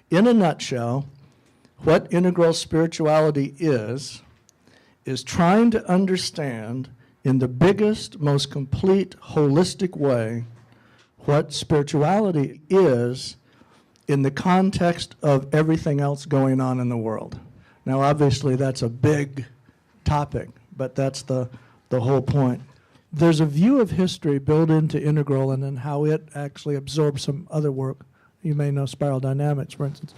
In a nutshell, what integral spirituality is trying to understand in the biggest, most complete, holistic way what spirituality is in the context of everything else going on in the world. Now, obviously, that's a big topic, but that's the whole point. There's a view of history built into Integral and then how it actually absorbs some other work. You may know Spiral Dynamics, for instance,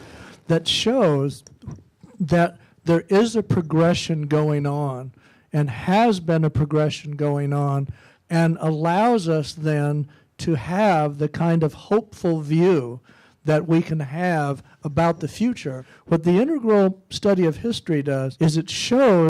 that shows that there is a progression going on and has been a progression going on and allows us then to have the kind of hopeful view that we can have about the future. What the integral study of history does is it shows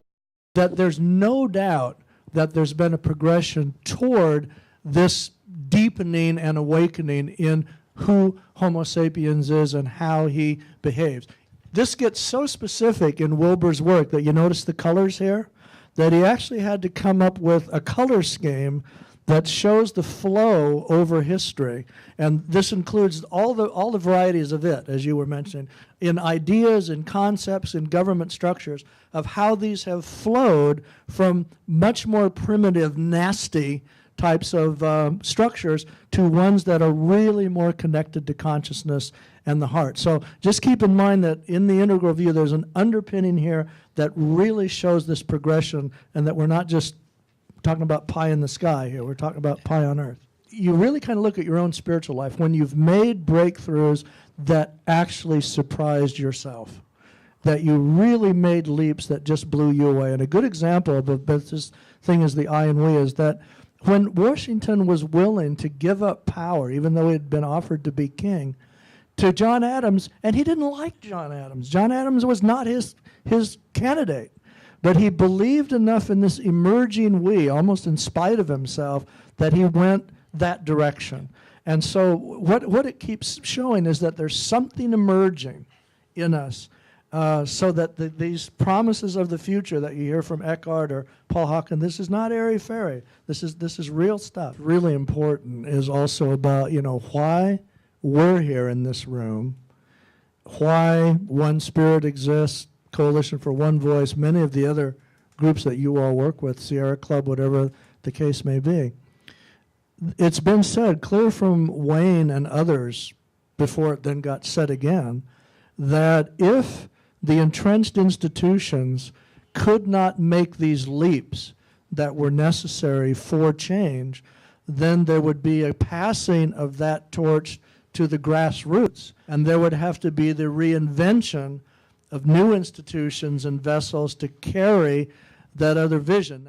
that there's no doubt that there's been a progression toward this deepening and awakening in who Homo sapiens is and how he behaves. This gets so specific in Wilber's work that you notice the colors here, that he actually had to come up with a color scheme that shows the flow over history. And this includes all the varieties of it, as you were mentioning, in ideas and concepts and government structures of how these have flowed from much more primitive, nasty types of structures to ones that are really more connected to consciousness and the heart. So just keep in mind that in the integral view, there's an underpinning here that really shows this progression and that we're not just talking about pie in the sky here. We're talking about pie on earth. You really kind of look at your own spiritual life when you've made breakthroughs that actually surprised yourself, that you really made leaps that just blew you away. And a good example of this thing is the I and we is that when Washington was willing to give up power, even though he had been offered to be king, to John Adams, and he didn't like John Adams. John Adams was not his candidate. But he believed enough in this emerging we, almost in spite of himself, that he went that direction. And so what it keeps showing is that there's something emerging in us so that these promises of the future that you hear from Eckhart or Paul Hawken, this is not airy-fairy. This is real stuff. Really important is also about, why we're here in this room, why One Spirit exists, Coalition for One Voice, many of the other groups that you all work with, Sierra Club, whatever the case may be. It's been said, clear from Wayne and others, before it then got said again, that if the entrenched institutions could not make these leaps that were necessary for change, then there would be a passing of that torch to the grassroots, and there would have to be the reinvention of new institutions and vessels to carry that other vision.